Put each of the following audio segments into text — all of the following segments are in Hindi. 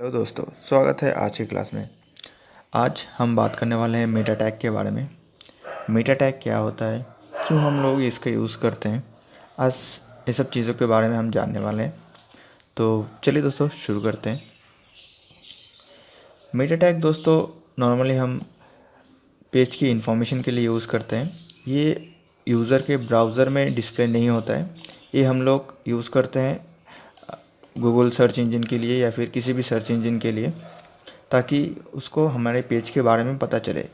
हेलो दोस्तों, स्वागत है आज की क्लास में। आज हम बात करने वाले हैं मेटा टैग के बारे में। मेटा टैग क्या होता है, क्यों हम लोग इसका यूज़ करते हैं, आज ये सब चीज़ों के बारे में हम जानने वाले हैं। तो चलिए दोस्तों शुरू करते हैं। मेटा टैग दोस्तों नॉर्मली हम पेज की इंफॉर्मेशन के लिए यूज़ करते हैं। ये यूज़र के ब्राउज़र में डिस्प्ले नहीं होता है। ये हम लोग यूज़ करते हैं गूगल सर्च इंजन के लिए या फिर किसी भी सर्च इंजन के लिए, ताकि उसको हमारे पेज के बारे में पता चले।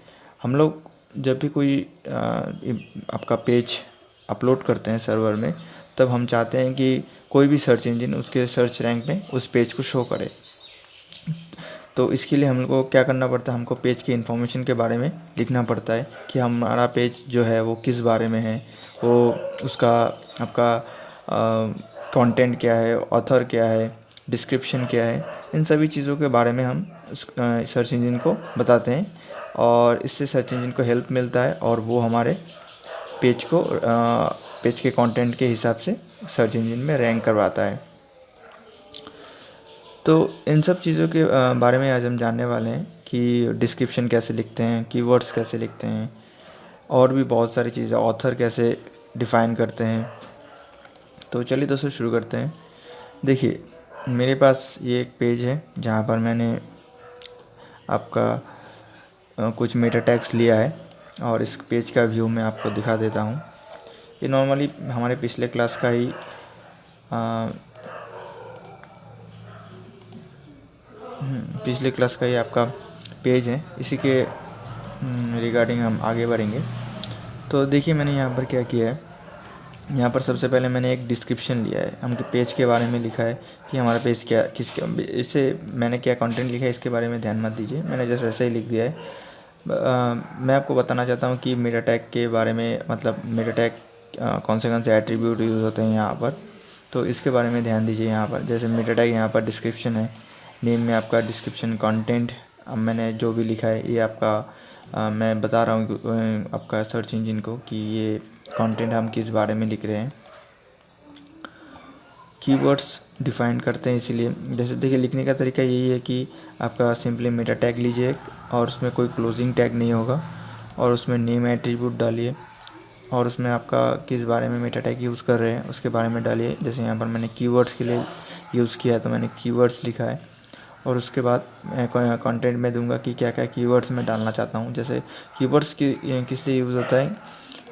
हम लोग जब भी कोई आपका पेज अपलोड करते हैं सर्वर में, तब हम चाहते हैं कि कोई भी सर्च इंजन उसके सर्च रैंक में उस पेज को शो करे। तो इसके लिए हम लोग को क्या करना पड़ता है, हमको पेज की इन्फॉर्मेशन के बारे में लिखना पड़ता है कि हमारा पेज जो है वो किस बारे में है, वो उसका आपका कंटेंट क्या है, ऑथर क्या है, डिस्क्रिप्शन क्या है। इन सभी चीज़ों के बारे में हम सर्च इंजन को बताते हैं और इससे सर्च इंजन को हेल्प मिलता है और वो हमारे पेज को पेज के कंटेंट के हिसाब से सर्च इंजन में रैंक करवाता है। तो इन सब चीज़ों के बारे में आज हम जानने वाले हैं कि डिस्क्रिप्शन कैसे लिखते हैं, कीवर्ड्स कैसे लिखते हैं, और भी बहुत सारी चीज़ें, ऑथर कैसे डिफ़ाइन करते हैं। तो चलिए दोस्तों शुरू करते हैं। देखिए, मेरे पास ये एक पेज है जहाँ पर मैंने आपका कुछ मेटा टैग्स लिया है और इस पेज का व्यू मैं आपको दिखा देता हूँ। ये नॉर्मली हमारे पिछले क्लास का ही पिछले क्लास का ही आपका पेज है। इसी के रिगार्डिंग हम आगे बढ़ेंगे। तो देखिए, मैंने यहाँ पर क्या किया है, यहाँ पर सबसे पहले मैंने एक डिस्क्रिप्शन लिया है। हम पेज के बारे में लिखा है कि हमारा पेज क्या किसके, इससे मैंने क्या कंटेंट लिखा है इसके बारे में ध्यान मत दीजिए, मैंने जैसे ऐसे ही लिख दिया है। मैं आपको बताना चाहता हूँ कि मेटा टैग के बारे में, मतलब मेटा टैग कौन से एट्रीब्यूट यूज़ होते हैं यहाँ पर, तो इसके बारे में ध्यान दीजिए। यहाँ पर जैसे मेटा टैग, यहाँ पर डिस्क्रिप्शन है, नेम में आपका डिस्क्रिप्शन कंटेंट, अब मैंने जो भी लिखा है ये आपका मैं बता रहा हूँ आपका सर्च इंजन को कि ये कंटेंट हम किस बारे में लिख रहे हैं। कीवर्ड्स डिफ़ाइन करते हैं, इसीलिए जैसे देखिए लिखने का तरीका यही है कि आपका सिंपली मेटा टैग लीजिए और उसमें कोई क्लोजिंग टैग नहीं होगा और उसमें नेम एट्रीब्यूट डालिए और उसमें आपका किस बारे में मेटा टैग यूज़ कर रहे हैं उसके बारे में डालिए। जैसे यहाँ पर मैंने कीवर्ड्स के लिए यूज़ किया है तो मैंने कीवर्ड्स लिखा है और उसके बाद मैं कंटेंट में दूंगा कि क्या क्या कीवर्ड्स मैं डालना चाहता हूँ। जैसे कीवर्ड्स किस लिए यूज़ होता है,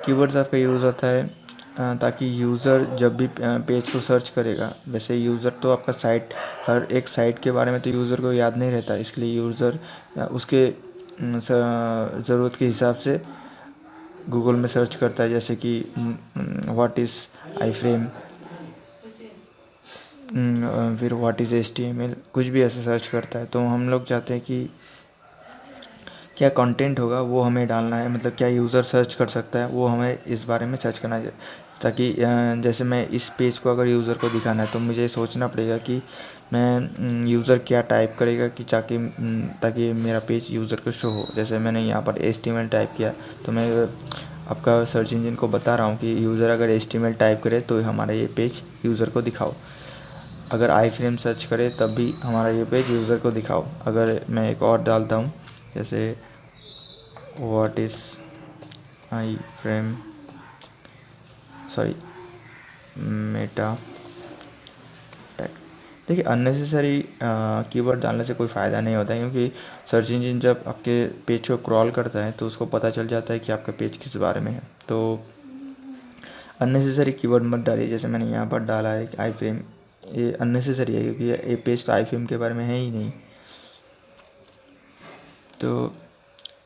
कीवर्ड्स आपका यूज़ होता है ताकि यूज़र जब भी पेज को सर्च करेगा, वैसे यूज़र तो आपका साइट, हर एक साइट के बारे में तो यूज़र को याद नहीं रहता, इसलिए यूज़र उसके ज़रूरत के हिसाब से गूगल में सर्च करता है। जैसे कि व्हाट इज़ आई फ्रेम, फिर व्हाट इज़ HTML, कुछ भी ऐसे सर्च करता है। तो हम लोग चाहते हैं कि क्या कंटेंट होगा वो हमें डालना है, मतलब क्या यूज़र सर्च कर सकता है वो हमें इस बारे में सर्च करना है। ताकि जैसे मैं इस पेज को अगर यूज़र को दिखाना है तो मुझे सोचना पड़ेगा कि मैं यूज़र क्या टाइप करेगा कि ताकि मेरा पेज यूज़र को शो हो। जैसे मैंने यहाँ पर HTML टाइप किया तो मैं आपका सर्च इंजन को बता रहा हूँ कि यूज़र अगर HTML टाइप करे तो हमारा ये पेज यूज़र को दिखाओ, अगर आई फ्रेम सर्च करे तब भी हमारा ये पेज यूज़र को दिखाओ। अगर मैं एक और डालता हूँ जैसे what is I frame, sorry Meta tag. देखिए, अननेसेसरी कीवर्ड डालने से कोई फ़ायदा नहीं होता है, क्योंकि सर्च इंजन जब आपके पेज को क्रॉल करता है तो उसको पता चल जाता है कि आपका पेज किस बारे में है। तो अननेसेसरी कीवर्ड मत डालिए। जैसे मैंने यहाँ पर डाला है आई फ्रेम, ये अननेसेसरी है क्योंकि ये पेज तो आई फ्रेम के बारे में है ही नहीं। तो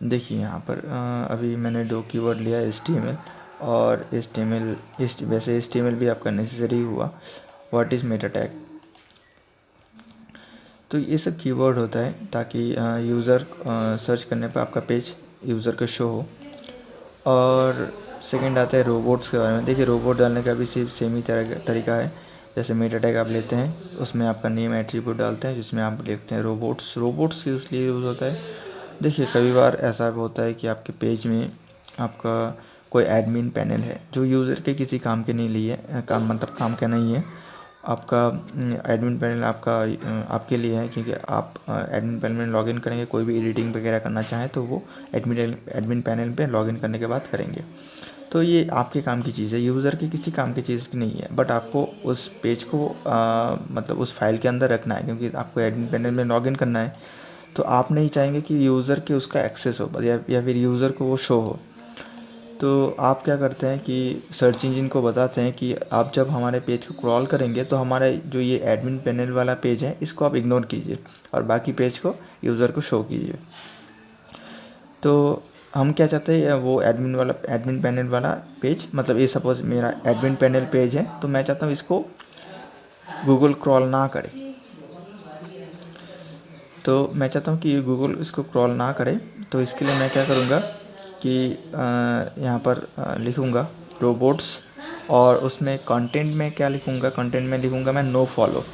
देखिए यहाँ पर अभी मैंने 2 कीवर्ड लिया HTML और वैसे HTML भी आपका नेसेसरी हुआ। व्हाट इज़ मेटा टैग, तो ये सब कीवर्ड होता है ताकि यूज़र सर्च करने पर आपका पेज यूज़र का शो हो। और सेकंड आता है रोबोट्स के बारे में। देखिए, रोबोट डालने का भी सिर्फ सेम ही तरीका है। जैसे मेटा टैग आप लेते हैं, उसमें आपका नेम एट्रीब्यूट डालते हैं जिसमें आप लिखते हैं रोबोट्स। रोबोट्स इसलिए यूज़ होता है, देखिए कई बार ऐसा होता है कि आपके पेज में आपका कोई एडमिन पैनल है जो यूज़र के किसी काम के नहीं लिए काम, मतलब काम का नहीं है, आपका एडमिन पैनल आपका आपके लिए है, क्योंकि आप एडमिन पैनल में लॉगिन करेंगे, कोई भी एडिटिंग वगैरह करना चाहें तो वो एडमिन पैनल पे लॉगिन करने के बाद करेंगे। तो ये आपके काम की चीज़ है, यूज़र की किसी काम की चीज़ की नहीं है, बट आपको उस पेज को मतलब उस फाइल के अंदर रखना है, क्योंकि आपको एडमिन पैनल में लॉगिन करना है। तो आप नहीं चाहेंगे कि यूज़र के उसका एक्सेस हो या फिर यूज़र को वो शो हो। तो आप क्या करते हैं कि सर्च इंजन को बताते हैं कि आप जब हमारे पेज को क्रॉल करेंगे तो हमारा जो ये एडमिन पैनल वाला पेज है इसको आप इग्नोर कीजिए और बाकी पेज को यूज़र को शो कीजिए। तो हम क्या चाहते हैं, वो एडमिन पैनल वाला पेज, मतलब ये सपोज़ मेरा एडमिन पैनल पेज है तो मैं चाहता हूँ इसको गूगल क्रॉल ना करे। तो मैं चाहता हूँ कि गूगल इसको क्रॉल ना करे, तो इसके लिए मैं क्या करूँगा कि यहाँ पर लिखूँगा रोबोट्स, और उसमें कंटेंट में क्या लिखूँगा, कंटेंट में लिखूँगा मैं नो फॉलो।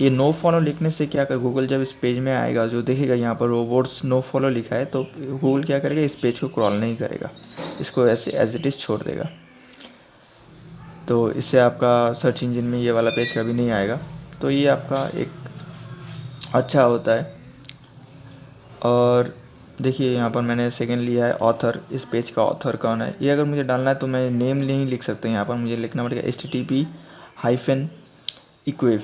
ये नो फॉलो लिखने से क्या कर, गूगल जब इस पेज में आएगा जो देखेगा यहाँ पर रोबोट्स नो फॉलो लिखा है, तो गूगल क्या करेगा, इस पेज को क्रॉल नहीं करेगा, इसको ऐसे एज इट इज़ छोड़ देगा। तो इससे आपका सर्च इंजन में ये वाला पेज कभी नहीं आएगा। तो ये आपका एक अच्छा होता है। और देखिए यहाँ पर मैंने सेकंड लिया है ऑथर, इस पेज का ऑथर कौन है, ये अगर मुझे डालना है तो मैं नेम नहीं लिख सकता, यहाँ पर मुझे लिखना पड़ेगा HTTP-equif।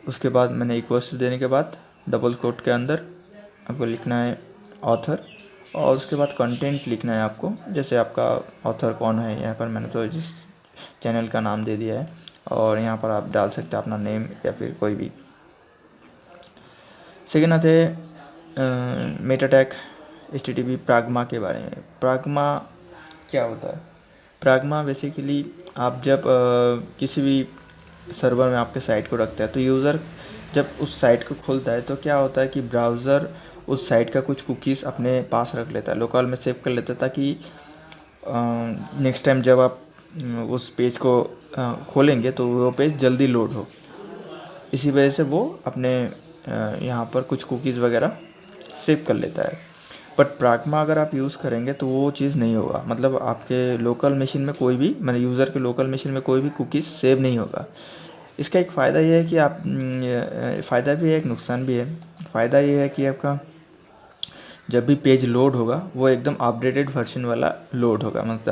उसके बाद मैंने इक्वल्स देने के बाद डबल कोट के अंदर आपको लिखना है ऑथर, और उसके बाद कंटेंट लिखना है आपको, जैसे आपका ऑथर कौन है, यहाँ पर मैंने तो जिस चैनल का नाम दे दिया है, और यहाँ पर आप डाल सकते हैं अपना नेम या फिर कोई भी। सेकेंड आते हैं मेटा टैग HTTP प्राग्मा के बारे में। प्राग्मा क्या होता है? प्राग्मा बेसिकली आप जब किसी भी सर्वर में आपके साइट को रखते हैं तो यूज़र जब उस साइट को खोलता है तो क्या होता है कि ब्राउज़र उस साइट का कुछ कुकीज़ अपने पास रख लेता है, लोकल में सेव कर लेता है, ताकि नेक्स्ट टाइम जब आप उस पेज को खोलेंगे तो वो पेज जल्दी लोड हो। इसी वजह से वो अपने यहाँ पर कुछ कुकीज़ वगैरह सेव कर लेता है। बट प्राग्मा अगर आप यूज़ करेंगे तो वो चीज़ नहीं होगा, मतलब आपके लोकल मशीन में कोई भी, मतलब यूज़र के लोकल मशीन में कोई भी कुकीज़ सेव नहीं होगा। इसका एक फ़ायदा ये है कि आप फ़ायदा भी है, एक नुकसान भी है। फ़ायदा ये है कि आपका जब भी पेज लोड होगा वो एकदम अपडेटेड वर्जन वाला लोड होगा, मतलब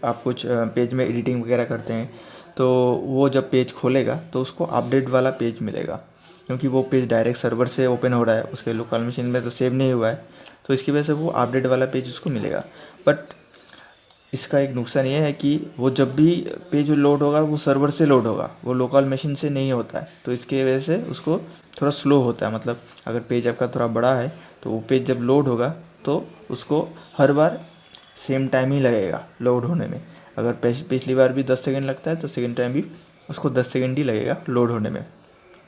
आप कुछ पेज में एडिटिंग वगैरह करते हैं तो वो जब पेज खोलेगा तो उसको अपडेट वाला पेज मिलेगा, क्योंकि वो पेज डायरेक्ट सर्वर से ओपन हो रहा है, उसके लोकल मशीन में तो सेव नहीं हुआ है, तो इसकी वजह से वो अपडेट वाला पेज उसको मिलेगा। बट इसका एक नुकसान ये है कि वो जब भी पेज लोड होगा वो सर्वर से लोड होगा, वो लोकल मशीन से नहीं होता है, तो इसकी वजह से उसको थोड़ा स्लो होता है। मतलब अगर पेज आपका थोड़ा बड़ा है तो वो पेज जब लोड होगा तो उसको हर बार सेम टाइम ही लगेगा लोड होने में। अगर पिछली बार भी 10 सेकंड लगता है तो सेकंड टाइम भी उसको 10 सेकंड ही लगेगा लोड होने में।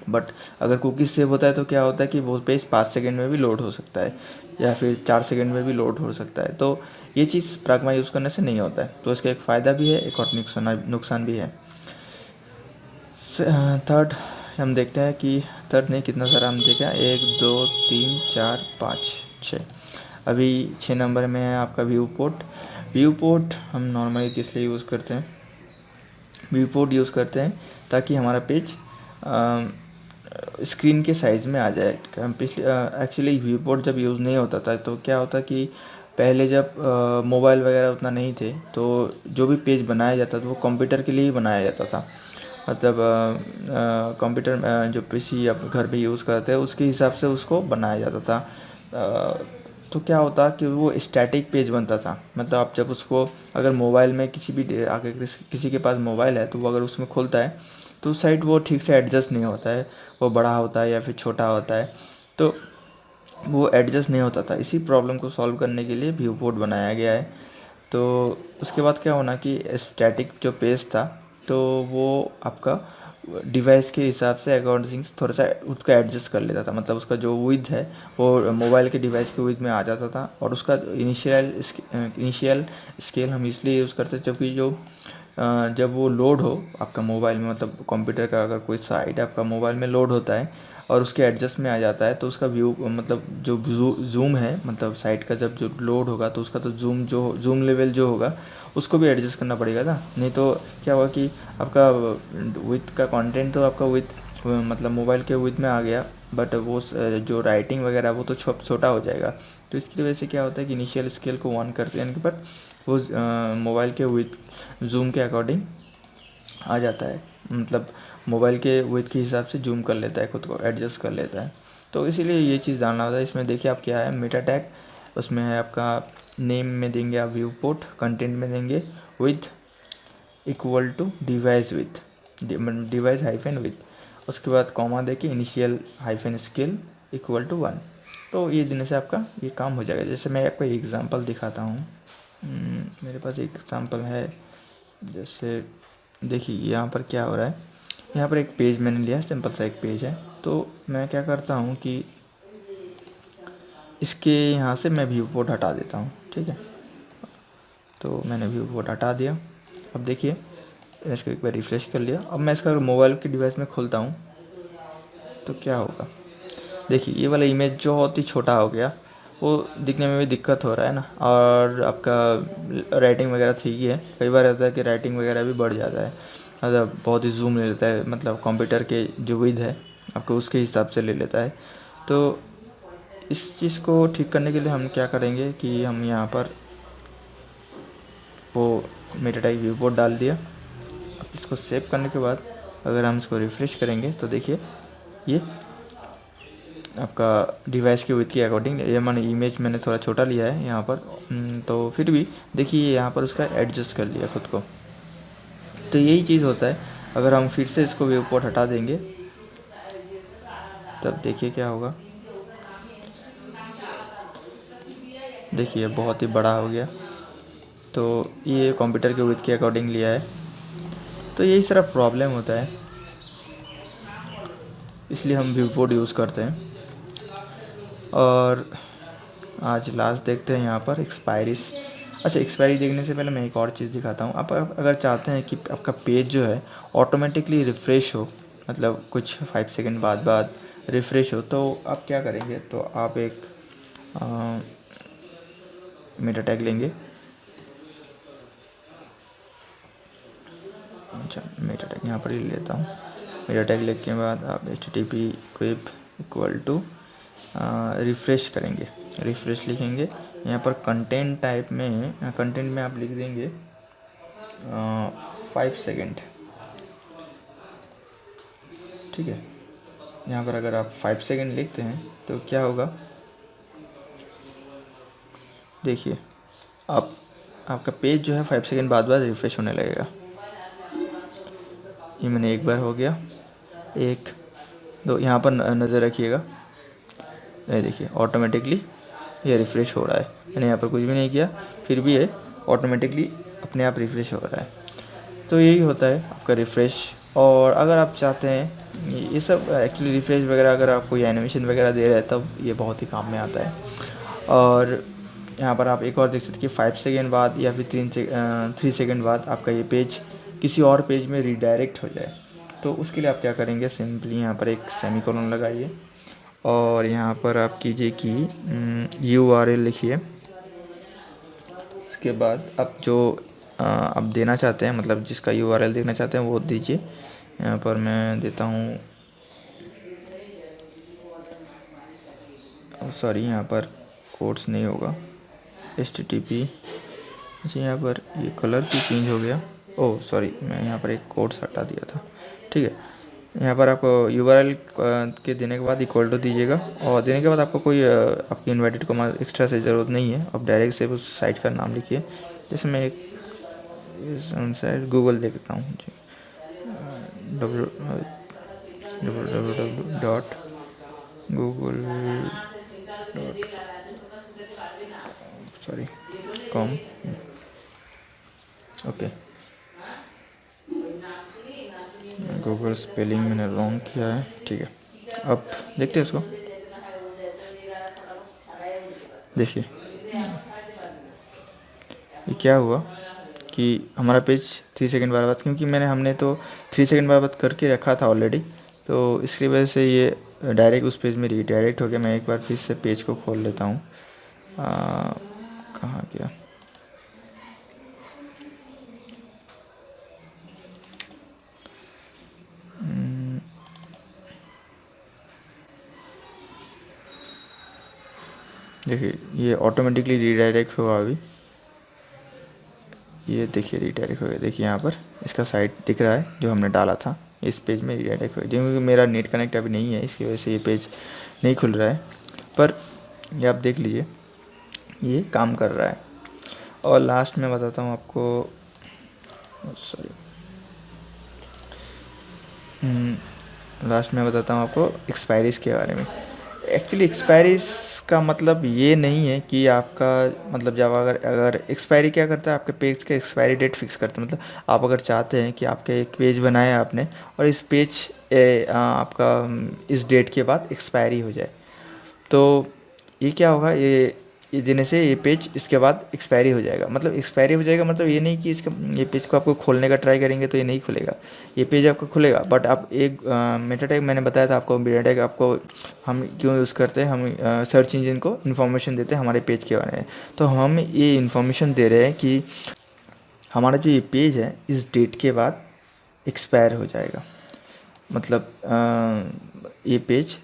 बट अगर कुकीज़ सेव होता है तो क्या होता है कि वो पेज 5 सेकंड में भी लोड हो सकता है या फिर 4 सेकंड में भी लोड हो सकता है। तो ये चीज़ प्राग्मा यूज़ करने से नहीं होता है, तो इसका एक फ़ायदा भी है, एक और नुकसान भी है। थर्ड हम देखते हैं कि थर्ड नहीं, कितना सारा हम देखें, 1 2 3 4 5 6, अभी 6 नंबर में है आपका व्यू पोर्ट। व्यू पोर्ट हम नॉर्मली किस लिए यूज़ करते हैं? व्यू पोर्ट यूज़ करते हैं ताकि हमारा पेज स्क्रीन के साइज़ में आ जाए। पिछले एक्चुअली व्यू पोर्ट जब यूज़ नहीं होता था तो क्या होता कि पहले जब मोबाइल वगैरह उतना नहीं थे तो जो भी पेज बनाया जाता था वो कंप्यूटर के लिए ही बनाया जाता था, मतलब कंप्यूटर जो पीसी आप घर पे यूज़ करते हैं उसके हिसाब से उसको बनाया जाता था। तो क्या होता कि वो स्टैटिक पेज बनता था, मतलब आप जब उसको अगर मोबाइल में किसी के पास मोबाइल है तो वो अगर उसमें खोलता है तो उस साइड वो ठीक से एडजस्ट नहीं होता है, वो बड़ा होता है या फिर छोटा होता है, तो वो एडजस्ट नहीं होता था। इसी प्रॉब्लम को सॉल्व करने के लिए व्यू पोर्ट बनाया गया है। तो उसके बाद क्या होना कि स्टैटिक जो पेज था तो वो आपका डिवाइस के हिसाब से अकॉर्डिंग थोड़ा सा उसका एडजस्ट कर लेता था, मतलब उसका जो विड्थ है वो मोबाइल के डिवाइस के विड्थ में आ जाता था। और उसका इनिशियल स्केल हम इसलिए यूज़ करते क्योंकि जब वो लोड हो आपका मोबाइल में, मतलब कंप्यूटर का अगर कोई साइट आपका मोबाइल में लोड होता है और उसके एडजस्ट में आ जाता है, तो उसका व्यू मतलब जो जूम है, मतलब साइट का जब जो लोड होगा तो उसका तो जूम लेवल जो होगा उसको भी एडजस्ट करना पड़ेगा ना। नहीं तो क्या होगा कि आपका विथ का कंटेंट तो आपका विथ मतलब मोबाइल के विथ में आ गया, बट वो जो राइटिंग वगैरह वो तो छोटा हो जाएगा। तो इसकी वजह से क्या होता है कि इनिशियल स्केल को ऑन करते हैं पर वो मोबाइल के विथ जूम के अकॉर्डिंग आ जाता है, मतलब मोबाइल के विथ के हिसाब से जूम कर लेता है, खुद को एडजस्ट कर लेता है। तो इसीलिए ये चीज़ जानना होता है। इसमें देखिए आप क्या है, मेटा टैग उसमें है आपका, नेम में देंगे आप व्यू पोर्ट, कंटेंट में देंगे width equal to device width, device hyphen width, उसके बाद कॉमा देके initial hyphen scale equal to 1। तो ये देने से आपका ये काम हो जाएगा। जैसे मैं आपको एग्जांपल दिखाता हूँ, मेरे पास एक एग्जांपल है। जैसे देखिए यहाँ पर क्या हो रहा है, यहाँ पर एक पेज मैंने लिया, सिंपल सा एक पेज है। तो मैं क्या करता हूँ कि इसके यहाँ से मैं व्यू पोर्ट हटा देता हूँ, ठीक है। तो मैंने व्यू पोर्ट हटा दिया। अब देखिए इसको एक बार रिफ़्रेश कर लिया। अब मैं इसका मोबाइल के डिवाइस में खोलता हूँ तो क्या होगा, देखिए ये वाला इमेज जो बहुत ही छोटा हो गया, वो दिखने में भी दिक्कत हो रहा है ना। और आपका राइटिंग वगैरह ठीक ही है, कई बार होता है कि राइटिंग वगैरह भी बढ़ जाता है, मतलब बहुत ही जूम ले लेता है, मतलब कंप्यूटर के जो विड्थ है आपको उसके हिसाब से ले लेता है। तो इस चीज़ को ठीक करने के लिए हम क्या करेंगे कि हम यहाँ पर वो मेटा टैग व्यू पोर्ट डाल दिया। अब इसको सेव करने के बाद अगर हम इसको रिफ़्रेश करेंगे तो देखिए ये आपका डिवाइस के विथ के अकॉर्डिंग, ये मैंने इमेज मैंने थोड़ा छोटा लिया है यहाँ पर, तो फिर भी देखिए यहाँ पर उसका एडजस्ट कर लिया खुद को। तो यही चीज़ होता है। अगर हम फिर से इसको व्यू पोर्ट हटा देंगे तब देखिए क्या होगा, देखिए बहुत ही बड़ा हो गया। तो ये कंप्यूटर के विथ के अकॉर्डिंग लिया है। तो यही सारा प्रॉब्लम होता है, इसलिए हम व्यू पोर्ट यूज़ करते हैं। और आज लास्ट देखते हैं यहाँ पर एक्सपायरीज। अच्छा, एक्सपायरी देखने से पहले मैं एक और चीज़ दिखाता हूँ। आप अगर चाहते हैं कि आपका पेज जो है ऑटोमेटिकली रिफ़्रेश हो, मतलब कुछ 5 सेकंड बाद रिफ़्रेश हो, तो आप क्या करेंगे, तो आप एक मेटा टैग लेंगे। अच्छा, मेटा टैग यहाँ पर ही लेता हूँ। मेटा टैग लेने के बाद आप HTTP क्विप इक्वल टू रिफ़्रेश करेंगे, रिफ़्रेश लिखेंगे। यहाँ पर कंटेंट टाइप में, कंटेंट में आप लिख देंगे 5 सेकेंड, ठीक है। यहाँ पर अगर आप 5 सेकेंड लिखते हैं तो क्या होगा, देखिए आपका पेज जो है 5 सेकेंड बाद रिफ़्रेश होने लगेगा। ये मैंने एक बार हो गया, 1 2, यहाँ पर नज़र रखिएगा, ये देखिए ऑटोमेटिकली ये रिफ़्रेश हो रहा है। मैंने यहाँ पर कुछ भी नहीं किया, फिर भी ये ऑटोमेटिकली अपने आप रिफ़्रेश हो रहा है। तो यही होता है आपका रिफ़्रेश। और अगर आप चाहते हैं ये सब एक्चुअली रिफ़्रेश वगैरह, अगर आप कोई एनिमेशन वगैरह दे रहे हैं तब ये बहुत ही काम में आता है। और यहाँ पर आप एक और देख सकते हैं कि 5 सेकेंड बाद या फिर 3 सेकेंड बाद आपका ये पेज किसी और पेज में रीडायरेक्ट हो जाए। तो उसके लिए आप क्या करेंगे, सिंपली यहाँ पर एक सेमीकोलन लगाइए और यहाँ पर आप कीजिए कि URL लिखिए। उसके बाद आप जो आप देना चाहते हैं, मतलब जिसका URL देना चाहते हैं वो दीजिए। यहाँ पर मैं देता हूँ, सॉरी यहाँ पर कोड्स नहीं होगा, HTTP। अच्छा, यहाँ पर ये कलर भी चेंज हो गया, ओह सॉरी, मैं यहाँ पर एक कोड्स हटा दिया था, ठीक है। यहाँ पर आप URL के देने के बाद इक्वल टू दीजिएगा, और देने के बाद आपको कोई आपकी इन्वर्टेड कॉमा एक्स्ट्रा से ज़रूरत नहीं है। आप डायरेक्ट से उस साइट का नाम लिखिए। जैसे मैं एक साइट गूगल देखता हूँ जी, www.google.com, ओके। गूगल स्पेलिंग मैंने रॉन्ग किया है, ठीक है। अब देखते हैं इसको, देखिए ये क्या हुआ कि हमारा पेज 3 सेकंड बाद, क्योंकि हमने तो 3 सेकंड बाद करके रखा था ऑलरेडी, तो इसकी वजह से ये डायरेक्ट उस पेज में रीडायरेक्ट हो गया। मैं एक बार फिर से पेज को खोल लेता हूँ। कहाँ गया? देखिए ये ऑटोमेटिकली रीडायरेक्ट होगा अभी। ये देखिए रीडायरेक्ट हो गया। देखिए यहाँ पर इसका साइट दिख रहा है जो हमने डाला था, इस पेज में रीडायरेक्ट हो गया। क्योंकि मेरा नेट कनेक्ट अभी नहीं है, इसकी वजह से ये पेज नहीं खुल रहा है, पर ये आप देख लीजिए ये काम कर रहा है। और लास्ट में बताता हूँ आपको, सॉरी, लास्ट में बताता हूँ आपको एक्सपायरीज के बारे में। एक्चुअली एक्सपायरीज का मतलब ये नहीं है कि आपका मतलब जब अगर एक्सपायरी क्या करता है, आपके पेज का एक्सपायरी डेट फिक्स करता है। मतलब आप अगर चाहते हैं कि आपके एक पेज बनाया आपने और इस पेज आपका इस डेट के बाद एक्सपायरी हो जाए, तो ये क्या होगा, ये देने से ये पेज इसके बाद एक्सपायरी हो जाएगा। मतलब एक्सपायरी हो जाएगा मतलब ये नहीं कि इसका ये पेज को आपको खोलने का ट्राई करेंगे तो ये नहीं खुलेगा, ये पेज आपका खुलेगा। बट आप एक मेटा टैग मैंने बताया था आपको, मेटा टैग आपको हम क्यों यूज़ करते हैं, हम सर्च इंजन को इन्फॉर्मेशन देते हैं हमारे पेज के बारे में। तो हम ये इन्फॉर्मेशन दे रहे हैं कि हमारा जो ये पेज है इस डेट के बाद एक्सपायर हो जाएगा। मतलब ये पेज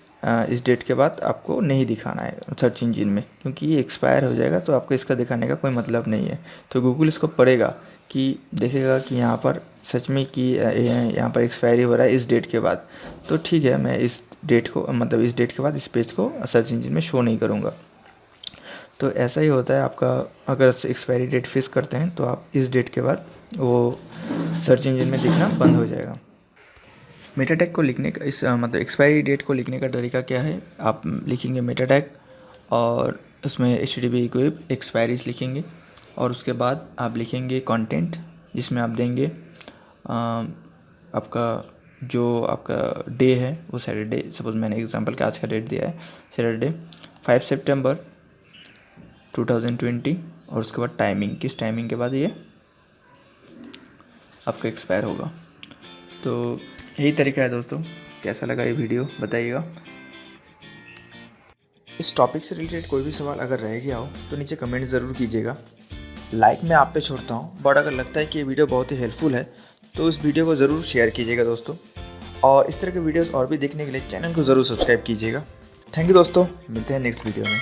इस डेट के बाद आपको नहीं दिखाना है सर्च इंजन में, क्योंकि ये एक्सपायर हो जाएगा तो आपको इसका दिखाने का कोई मतलब नहीं है। तो गूगल इसको पढ़ेगा कि देखेगा कि यहाँ पर सच में कि यहाँ पर एक्सपायरी हो रहा है इस डेट के बाद, तो ठीक है मैं इस डेट को मतलब इस डेट के बाद इस पेज को सर्च इंजन में शो नहीं करूँगा। तो ऐसा ही होता है आपका, अगर एक्सपायरी डेट फिक्स करते हैं तो आप इस डेट के बाद वो सर्च इंजन में दिखना बंद हो जाएगा। मेटा टैग को लिखने का मतलब एक्सपायरी डेट को लिखने का तरीका क्या है, आप लिखेंगे मेटा टैग और उसमें HTTP इक्विप एक्सपायरीज लिखेंगे और उसके बाद आप लिखेंगे कंटेंट, जिसमें आप देंगे आपका जो आपका डे है वो सैटरडे, सपोज़ मैंने एग्जांपल का आज का डेट दिया है सैटरडे 5 सितंबर 2020 और उसके बाद टाइमिंग, किस टाइमिंग के बाद ये आपका एक्सपायर होगा। तो यही तरीका है दोस्तों। कैसा लगा ये वीडियो बताइएगा। इस टॉपिक से रिलेटेड कोई भी सवाल अगर रह गया हो तो नीचे कमेंट ज़रूर कीजिएगा। लाइक मैं आप पे छोड़ता हूँ, बट अगर लगता है कि ये वीडियो बहुत ही हेल्पफुल है तो इस वीडियो को ज़रूर शेयर कीजिएगा दोस्तों। और इस तरह के वीडियोस और भी देखने के लिए चैनल को ज़रूर सब्सक्राइब कीजिएगा। थैंक यू दोस्तों, मिलते हैं नेक्स्ट वीडियो में।